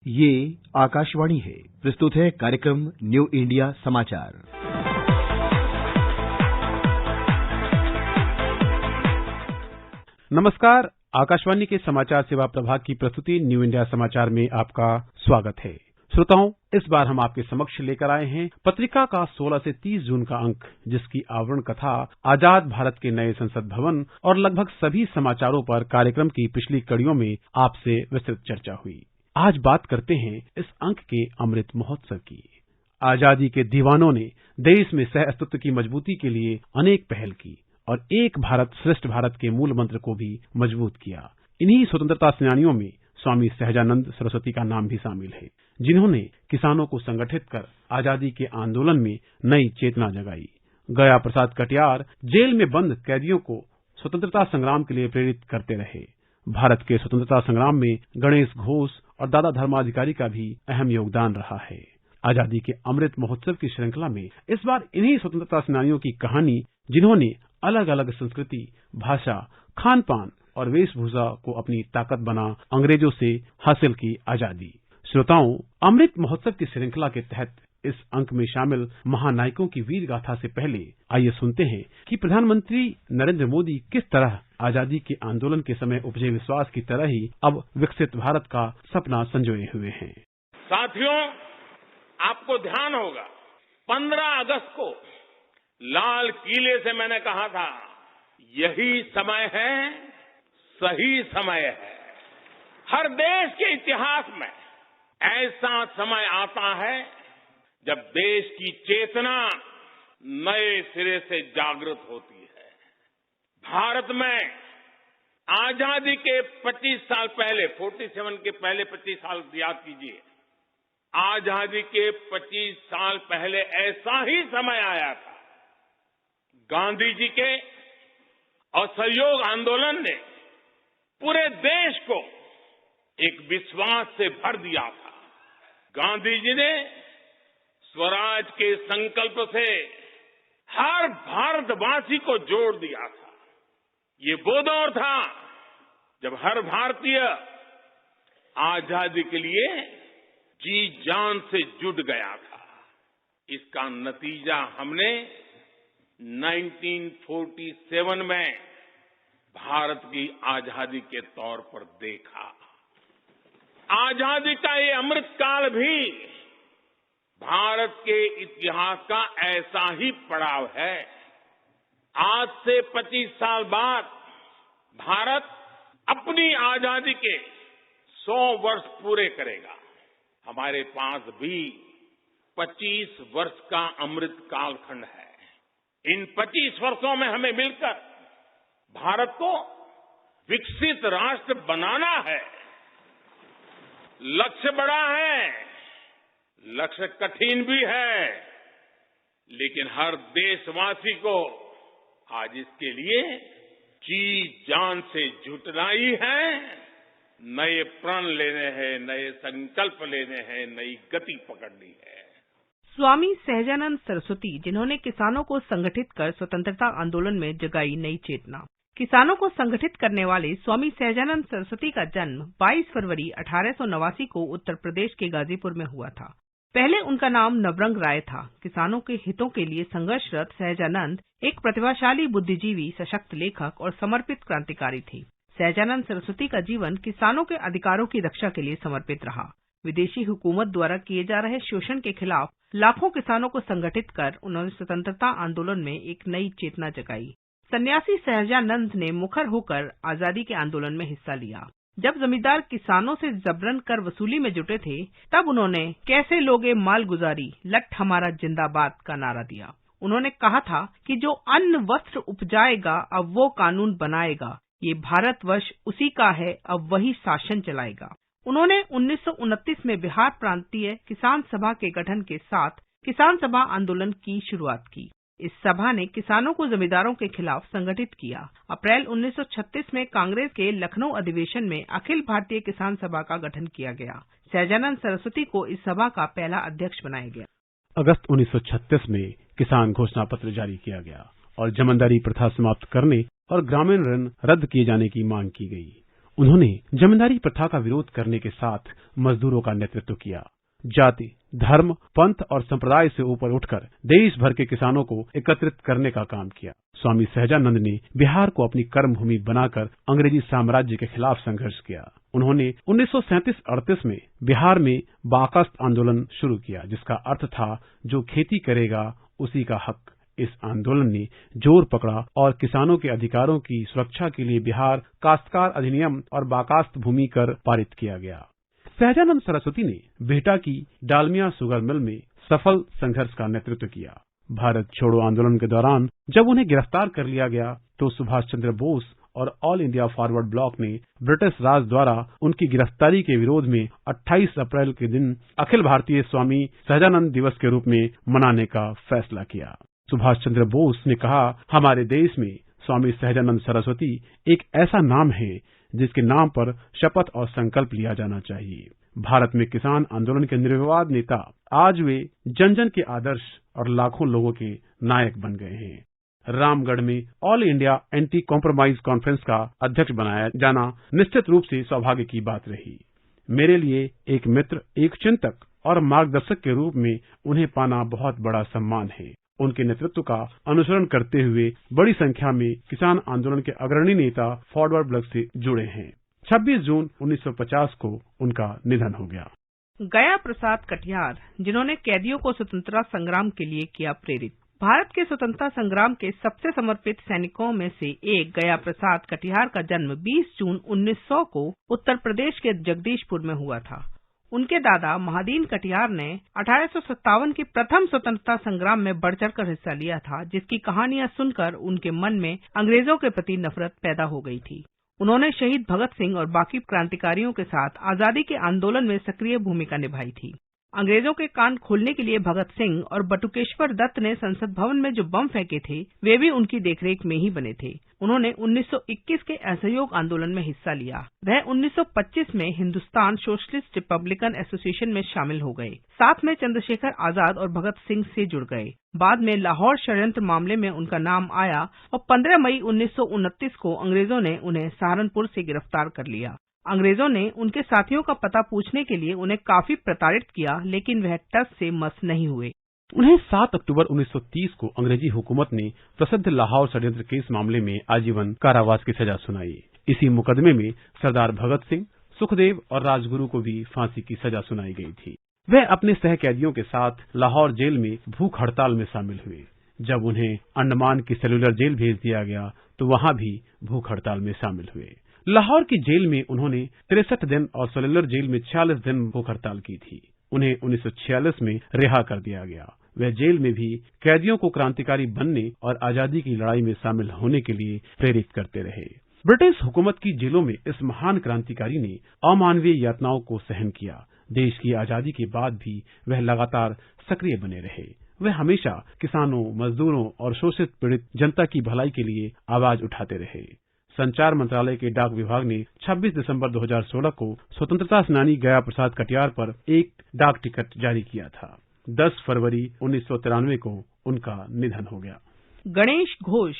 ये आकाशवाणी है। प्रस्तुत है कार्यक्रम न्यू इंडिया समाचार। नमस्कार, आकाशवाणी के समाचार सेवा प्रभाग की प्रस्तुति न्यू इंडिया समाचार में आपका स्वागत है। श्रोताओं, इस बार हम आपके समक्ष लेकर आए हैं पत्रिका का 16 से 30 जून का अंक, जिसकी आवरण कथा आजाद भारत के नए संसद भवन और लगभग सभी समाचारों पर कार्यक्रम की पिछली कड़ियों में आपसे विस्तृत चर्चा हुई। आज बात करते हैं इस अंक के अमृत महोत्सव की। आजादी के दीवानों ने देश में सह अस्तित्व की मजबूती के लिए अनेक पहल की और एक भारत श्रेष्ठ भारत के मूल मंत्र को भी मजबूत किया। इन्हीं स्वतंत्रता सेनानियों में स्वामी सहजानंद सरस्वती का नाम भी शामिल है, जिन्होंने किसानों को संगठित कर आजादी के आंदोलन में नई चेतना जगाई। गया प्रसाद कटियार जेल में बंद कैदियों को स्वतंत्रता संग्राम के लिए प्रेरित करते रहे। भारत के स्वतंत्रता संग्राम में गणेश घोष और दादा धर्माधिकारी का भी अहम योगदान रहा है। आजादी के अमृत महोत्सव की श्रृंखला में इस बार इन्हीं स्वतंत्रता सेनानियों की कहानी, जिन्होंने अलग अलग संस्कृति, भाषा, खान पान और वेशभूषा को अपनी ताकत बना अंग्रेजों से हासिल की आजादी। श्रोताओं, अमृत महोत्सव की श्रृंखला के तहत इस अंक में शामिल महानायकों की वीर गाथा से पहले आइए सुनते हैं कि प्रधानमंत्री नरेंद्र मोदी किस तरह आजादी के आंदोलन के समय उपजे विश्वास की तरह ही अब विकसित भारत का सपना संजोए हुए हैं। साथियों, आपको ध्यान होगा 15 अगस्त को लाल किले से मैंने कहा था, यही समय है, सही समय है। हर देश के इतिहास में ऐसा समय आता है जब देश की चेतना नए सिरे से जागृत होती है। भारत में आजादी के 25 साल पहले, 47 के पहले 25 साल याद कीजिए, आजादी के 25 साल पहले ऐसा ही समय आया था। गांधी जी के असहयोग आंदोलन ने पूरे देश को एक विश्वास से भर दिया था। गांधी जी ने स्वराज के संकल्प से हर भारतवासी को जोड़ दिया था। ये वो दौर था जब हर भारतीय आजादी के लिए जी जान से जुट गया था। इसका नतीजा हमने 1947 में भारत की आजादी के तौर पर देखा। आजादी का ये अमृतकाल भी भारत के इतिहास का ऐसा ही पड़ाव है। आज से 25 साल बाद भारत अपनी आजादी के 100 वर्ष पूरे करेगा। हमारे पास भी 25 वर्ष का अमृत कालखंड है। इन 25 वर्षों में हमें मिलकर भारत को विकसित राष्ट्र बनाना है। लक्ष्य बड़ा है, लक्ष्य कठिन भी है, लेकिन हर देशवासी को आज इसके लिए जी जान से जुटना ही है। नए प्रण लेने हैं, नए संकल्प लेने हैं, नई गति पकड़नी है। स्वामी सहजानंद सरस्वती, जिन्होंने किसानों को संगठित कर स्वतंत्रता आंदोलन में जगाई नई चेतना। किसानों को संगठित करने वाले स्वामी सहजानंद सरस्वती का जन्म 22 फरवरी 1889 को उत्तर प्रदेश के गाजीपुर में हुआ था। पहले उनका नाम नवरंग राय था। किसानों के हितों के लिए संघर्षरत सहजानंद एक प्रतिभाशाली बुद्धिजीवी, सशक्त लेखक और समर्पित क्रांतिकारी थे। सहजानंद सरस्वती का जीवन किसानों के अधिकारों की रक्षा के लिए समर्पित रहा। विदेशी हुकूमत द्वारा किए जा रहे शोषण के खिलाफ लाखों किसानों को संगठित कर उन्होंने स्वतंत्रता आंदोलन में एक नई चेतना जगाई। सन्यासी सहजानंद ने मुखर होकर आजादी के आंदोलन में हिस्सा लिया। जब जमींदार किसानों से जबरन कर वसूली में जुटे थे, तब उन्होंने कैसे लोगे माल गुजारी, लठ हमारा जिंदाबाद का नारा दिया। उन्होंने कहा था कि जो अन्न वस्त्र उपजाएगा अब वो कानून बनाएगा, ये भारतवर्ष उसी का है, अब वही शासन चलाएगा। उन्होंने 1929 में बिहार प्रांतीय किसान सभा के गठन के साथ किसान सभा आंदोलन की शुरुआत की। इस सभा ने किसानों को जमींदारों के खिलाफ संगठित किया। अप्रैल 1936 में कांग्रेस के लखनऊ अधिवेशन में अखिल भारतीय किसान सभा का गठन किया गया। सहजानंद सरस्वती को इस सभा का पहला अध्यक्ष बनाया गया। अगस्त 1936 में किसान घोषणा पत्र जारी किया गया और जमींदारी प्रथा समाप्त करने और ग्रामीण ऋण रद्द किए जाने की मांग की गई। उन्होंने जमींदारी प्रथा का विरोध करने के साथ मजदूरों का नेतृत्व किया। जाति, धर्म, पंथ और संप्रदाय से ऊपर उठकर देश भर के किसानों को एकत्रित करने का काम किया। स्वामी सहजानंद ने बिहार को अपनी कर्मभूमि बनाकर अंग्रेजी साम्राज्य के खिलाफ संघर्ष किया। उन्होंने 1937-38 में बिहार में बाकास्त आंदोलन शुरू किया, जिसका अर्थ था जो खेती करेगा उसी का हक। इस आंदोलन ने जोर पकड़ा और किसानों के अधिकारों की सुरक्षा के लिए बिहार काश्तकार अधिनियम और बाकास्त भूमि कर पारित किया गया। सहजानंद सरस्वती ने बिहटा की डालमिया शुगर मिल में सफल संघर्ष का नेतृत्व किया। भारत छोड़ो आंदोलन के दौरान जब उन्हें गिरफ्तार कर लिया गया तो सुभाष चंद्र बोस और ऑल इंडिया फॉरवर्ड ब्लॉक ने ब्रिटिश राज द्वारा उनकी गिरफ्तारी के विरोध में 28 अप्रैल के दिन अखिल भारतीय स्वामी सहजानंद दिवस के रूप में मनाने का फैसला किया। सुभाष चंद्र बोस ने कहा, हमारे देश में स्वामी सहजानंद सरस्वती एक ऐसा नाम है जिसके नाम पर शपथ और संकल्प लिया जाना चाहिए। भारत में किसान आंदोलन के निर्विवाद नेता आज वे जन जन के आदर्श और लाखों लोगों के नायक बन गए हैं। रामगढ़ में all India anti compromise conference का अध्यक्ष बनाया जाना निश्चित रूप से सौभाग्य की बात रही। मेरे लिए एक मित्र, एक चिंतक और मार्गदर्शक के रूप में उन्हें पाना बहुत बड़ा सम्मान है। उनके नेतृत्व का अनुसरण करते हुए बड़ी संख्या में किसान आंदोलन के अग्रणी नेता फॉरवर्ड ब्लॉक से जुड़े हैं। 26 जून 1950 को उनका निधन हो गया। गया प्रसाद कटियार, जिन्होंने कैदियों को स्वतंत्रता संग्राम के लिए किया प्रेरित। भारत के स्वतंत्रता संग्राम के सबसे समर्पित सैनिकों में से एक गया प्रसाद कटियार का जन्म 20 जून 1900 को उत्तर प्रदेश के जगदीशपुर में हुआ था। उनके दादा महादीन कटियार ने 1857 के प्रथम स्वतंत्रता संग्राम में बढ़ चढ़कर हिस्सा लिया था, जिसकी कहानियां सुनकर उनके मन में अंग्रेजों के प्रति नफरत पैदा हो गई थी। उन्होंने शहीद भगत सिंह और बाकी क्रांतिकारियों के साथ आजादी के आंदोलन में सक्रिय भूमिका निभाई थी। अंग्रेजों के कान खोलने के लिए भगत सिंह और बटुकेश्वर दत्त ने संसद भवन में जो बम फेंके थे वे भी उनकी देखरेख में ही बने थे। उन्होंने 1921 के असहयोग आंदोलन में हिस्सा लिया। वह 1925 में हिंदुस्तान सोशलिस्ट रिपब्लिकन एसोसिएशन में शामिल हो गए। साथ में चंद्रशेखर आजाद और भगत सिंह से जुड़ गए। बाद में लाहौर षड्यंत्र मामले में उनका नाम आया और 15 मई 1929 को अंग्रेजों ने उन्हें सहारनपुर से गिरफ्तार कर लिया। अंग्रेजों ने उनके साथियों का पता पूछने के लिए उन्हें काफी प्रताड़ित किया, लेकिन वह टस से मस नहीं हुए। उन्हें 7 अक्टूबर 1930 को अंग्रेजी हुकूमत ने प्रसिद्ध लाहौर षड्यंत्र केस मामले में आजीवन कारावास की सजा सुनाई। इसी मुकदमे में सरदार भगत सिंह, सुखदेव और राजगुरु को भी फांसी की सजा सुनाई गई थी। वह अपने सहकैदियों के साथ लाहौर जेल में भूख हड़ताल में शामिल हुए। जब उन्हें अंडमान की सेलुलर जेल भेज दिया गया तो वहां भी भूख हड़ताल में शामिल हुए। लाहौर की जेल में उन्होंने 63 दिन और सेलुलर जेल में 46 दिन भूख हड़ताल की थी। उन्हें 1946 में रिहा कर दिया गया। वह जेल में भी कैदियों को क्रांतिकारी बनने और आजादी की लड़ाई में शामिल होने के लिए प्रेरित करते रहे। ब्रिटिश हुकूमत की जेलों में इस महान क्रांतिकारी ने अमानवीय यातनाओं को सहन किया। देश की आजादी के बाद भी वह लगातार सक्रिय बने रहे। वह हमेशा किसानों, मजदूरों और शोषित पीड़ित जनता की भलाई के लिए आवाज उठाते रहे। संचार मंत्रालय के डाक विभाग ने 26 दिसंबर 2016 को स्वतंत्रता सेनानी गया प्रसाद कटियार पर एक डाक टिकट जारी किया था। 10 फरवरी 1993 को उनका निधन हो गया। गणेश घोष,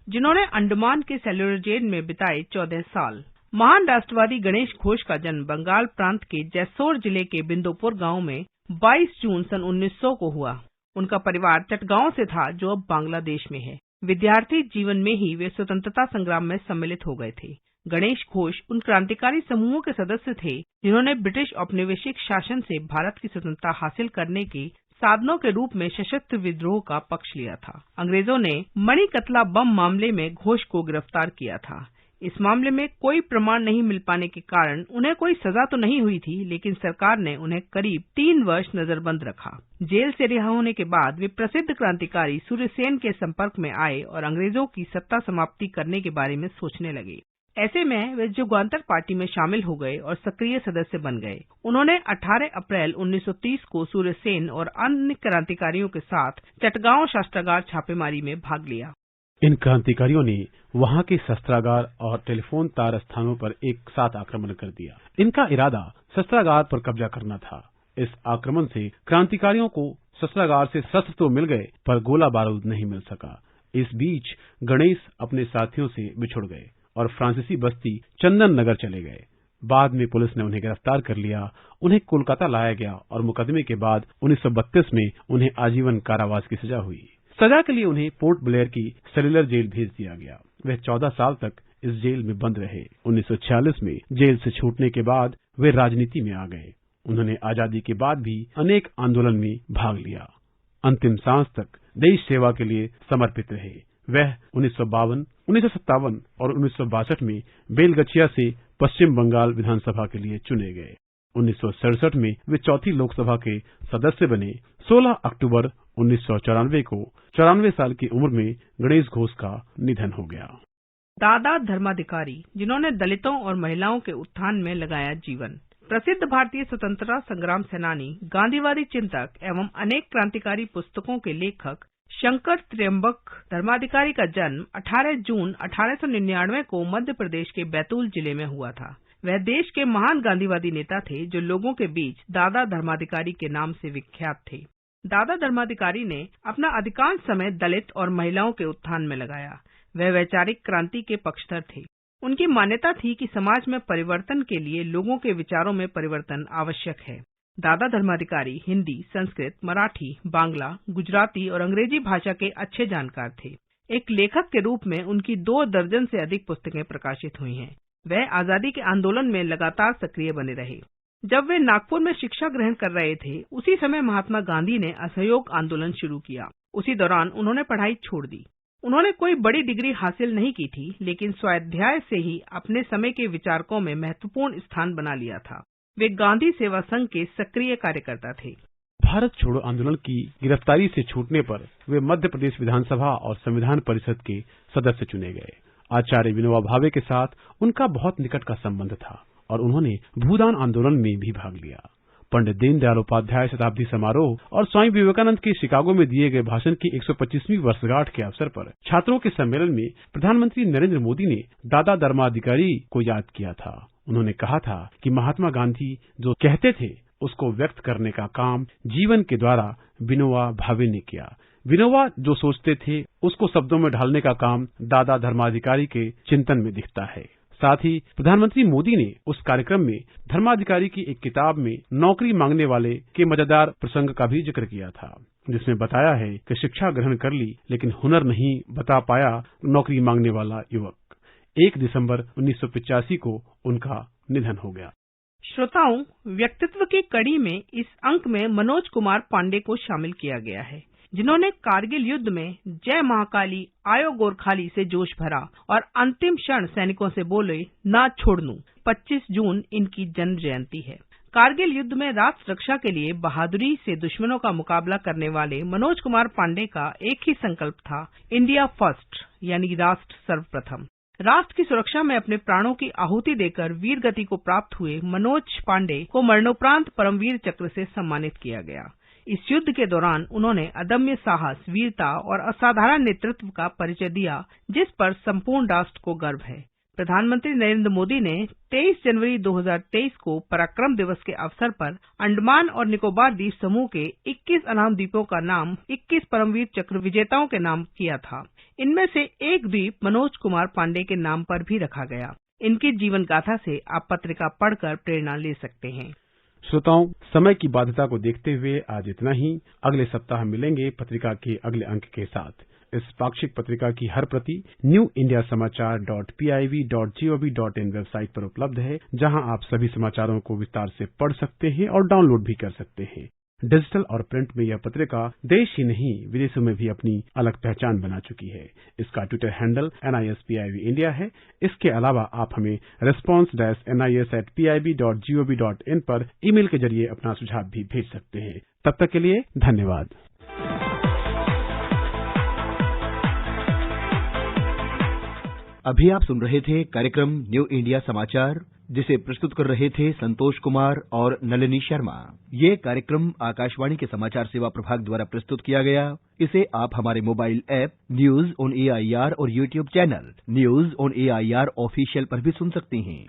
जिन्होंने अंडमान के सेलुलर जेल में बिताए 14 साल। महान राष्ट्रवादी गणेश घोष का जन्म बंगाल प्रांत के जैसोर जिले के बिंदुपुर गांव में 22 जून सन 1900 को हुआ। उनका परिवार चटगांव से था, जो अब बांग्लादेश में है। विद्यार्थी जीवन में ही वे स्वतंत्रता संग्राम में सम्मिलित हो गए थे। गणेश घोष उन क्रांतिकारी समूहों के सदस्य थे जिन्होंने ब्रिटिश औपनिवेशिक शासन से भारत की स्वतंत्रता हासिल करने के साधनों के रूप में सशस्त्र विद्रोह का पक्ष लिया था। अंग्रेजों ने मणिकतला बम मामले में घोष को गिरफ्तार किया था। इस मामले में कोई प्रमाण नहीं मिल पाने के कारण उन्हें कोई सजा तो नहीं हुई थी, लेकिन सरकार ने उन्हें करीब 3 वर्ष नजरबंद रखा। जेल से रिहा होने के बाद वे प्रसिद्ध क्रांतिकारी सूर्यसेन के संपर्क में आए और अंग्रेजों की सत्ता समाप्ति करने के बारे में सोचने लगे। ऐसे में वे जुगांतर पार्टी में शामिल हो गए और सक्रिय सदस्य बन गए। उन्होंने 18 अप्रैल 1930 को सूर्यसेन और अन्य क्रांतिकारियों के साथ चटगांव शस्त्रागार छापेमारी में भाग लिया। इन क्रांतिकारियों ने वहां के शस्त्रागार और टेलीफोन तार स्थानों पर एक साथ आक्रमण कर दिया। इनका इरादा शस्त्रागार पर कब्जा करना था। इस आक्रमण से क्रांतिकारियों को शस्त्रागार से शस्त्र तो मिल गए, पर गोला बारूद नहीं मिल सका। इस बीच गणेश अपने साथियों से बिछुड़ गए और फ्रांसीसी बस्ती चंदन नगर चले गए। बाद में पुलिस ने उन्हें गिरफ्तार कर लिया। उन्हें कोलकाता लाया गया और मुकदमे के बाद 1932 में उन्हें आजीवन कारावास की सजा हुई। सजा के लिए उन्हें पोर्ट ब्लेयर की सेल्युलर जेल भेज दिया गया। वे 14 साल तक इस जेल में बंद रहे। 1946 में जेल से छूटने के बाद वे राजनीति में आ गए। उन्होंने आजादी के बाद भी अनेक आंदोलन में भाग लिया। अंतिम सांस तक देश सेवा के लिए समर्पित रहे। वह 1952, 1957 और 1962 में बेलगछिया से पश्चिम बंगाल विधानसभा के लिए चुने गए। 1967 में वे चौथी लोकसभा के सदस्य बने। 16 अक्टूबर 1994 को 94 साल की उम्र में गणेश घोष का निधन हो गया। दादा धर्माधिकारी, जिन्होंने दलितों और महिलाओं के उत्थान में लगाया जीवन। प्रसिद्ध भारतीय स्वतंत्रता संग्राम सेनानी, गांधीवादी चिंतक एवं अनेक क्रांतिकारी पुस्तकों के लेखक शंकर त्र्यंबक धर्माधिकारी का जन्म 18 जून 1899 को मध्य प्रदेश के बैतूल जिले में हुआ था। वह देश के महान गांधीवादी नेता थे जो लोगों के बीच दादा धर्माधिकारी के नाम से विख्यात थे। दादा धर्माधिकारी ने अपना अधिकांश समय दलित और महिलाओं के उत्थान में लगाया। वह वैचारिक क्रांति के पक्षधर थे। उनकी मान्यता थी कि समाज में परिवर्तन के लिए लोगों के विचारों में परिवर्तन आवश्यक है। दादा धर्माधिकारी हिंदी, संस्कृत, मराठी, बांग्ला, गुजराती और अंग्रेजी भाषा के अच्छे जानकार थे। एक लेखक के रूप में उनकी 2 दर्जन से अधिक पुस्तकें प्रकाशित हुई हैं। वह आजादी के आंदोलन में लगातार सक्रिय बने रहे। जब वे नागपुर में शिक्षा ग्रहण कर रहे थे, उसी समय महात्मा गांधी ने असहयोग आंदोलन शुरू किया। उसी दौरान उन्होंने पढ़ाई छोड़ दी। उन्होंने कोई बड़ी डिग्री हासिल नहीं की थी, लेकिन स्वाध्याय से ही अपने समय के विचारकों में महत्वपूर्ण स्थान बना लिया था। वे गांधी सेवा संघ के सक्रिय कार्यकर्ता थे। भारत छोड़ो आंदोलन की गिरफ्तारी से छूटने पर वे मध्य प्रदेश विधानसभा और संविधान परिषद के सदस्य चुने गए। आचार्य विनोबा भावे के साथ उनका बहुत निकट का संबंध था और उन्होंने भूदान आंदोलन में भी भाग लिया। पंडित दीनदयाल उपाध्याय शताब्दी समारोह और स्वामी विवेकानंद के शिकागो में दिए गए भाषण की 125वीं वर्षगांठ के अवसर पर छात्रों के सम्मेलन में प्रधानमंत्री नरेंद्र मोदी ने दादा धर्माधिकारी को याद किया था। उन्होंने कहा था कि महात्मा गांधी जो कहते थे उसको व्यक्त करने का काम जीवन के द्वारा विनोबा भावे ने किया। विनोबा जो सोचते थे उसको शब्दों में ढालने का काम दादा धर्माधिकारी के चिंतन में दिखता है। साथ ही प्रधानमंत्री मोदी ने उस कार्यक्रम में धर्माधिकारी की एक किताब में नौकरी मांगने वाले के मजेदार प्रसंग का भी जिक्र किया था, जिसमें बताया है कि शिक्षा ग्रहण कर ली लेकिन हुनर नहीं बता पाया नौकरी मांगने वाला युवक। 1 दिसंबर 1985 को उनका निधन हो गया। श्रोताओं, व्यक्तित्व की कड़ी में इस अंक में मनोज कुमार पांडे को शामिल किया गया है, जिन्होंने कारगिल युद्ध में जय महाकाली आयो गोरखाली से जोश भरा और अंतिम क्षण सैनिकों से बोले ना छोड़नू। 25 जून इनकी जन्म जयंती है। कारगिल युद्ध में राष्ट्र रक्षा के लिए बहादुरी से दुश्मनों का मुकाबला करने वाले मनोज कुमार पांडे का एक ही संकल्प था, इंडिया फर्स्ट, यानी राष्ट्र सर्वप्रथम। राष्ट्र की सुरक्षा में अपने प्राणों की आहुति देकर वीर गति को प्राप्त हुए मनोज पांडे को मरणोपरांत परमवीर चक्र से सम्मानित किया गया। इस युद्ध के दौरान उन्होंने अदम्य साहस, वीरता और असाधारण नेतृत्व का परिचय दिया, जिस पर संपूर्ण राष्ट्र को गर्व है। प्रधानमंत्री नरेंद्र मोदी ने 23 जनवरी 2023 को पराक्रम दिवस के अवसर पर अंडमान और निकोबार द्वीप समूह के 21 अनाम द्वीपों का नाम 21 परमवीर चक्र विजेताओं के नाम किया था। इनमें से एक द्वीप मनोज कुमार पांडे के नाम पर भी रखा गया। इनकी जीवन गाथा से आप पत्रिका पढ़कर प्रेरणा ले सकते हैं। श्रोताओं, समय की बाध्यता को देखते हुए आज इतना ही। अगले सप्ताह मिलेंगे पत्रिका के अगले अंक के साथ। इस पाक्षिक पत्रिका की हर प्रति newindiasamaachar.piv.gov.in वेबसाइट पर उपलब्ध है, जहां आप सभी समाचारों को विस्तार से पढ़ सकते हैं और डाउनलोड भी कर सकते हैं। डिजिटल और प्रिंट में यह पत्रिका देश ही नहीं विदेशों में भी अपनी अलग पहचान बना चुकी है। इसका ट्विटर हैंडल NISPIV इंडिया है। इसके अलावा आप हमें response-nis@piv.gov.in पर ईमेल के जरिए अपना सुझाव भी भेज सकते हैं। तब तक के लिए धन्यवाद। अभी आप सुन रहे थे कार्यक्रम न्यू इंडिया समाचार, जिसे प्रस्तुत कर रहे थे संतोष कुमार और नलिनी शर्मा। ये कार्यक्रम आकाशवाणी के समाचार सेवा प्रभाग द्वारा प्रस्तुत किया गया। इसे आप हमारे mobile app news on AIR और YouTube channel news on AIR official पर भी सुन सकते हैं।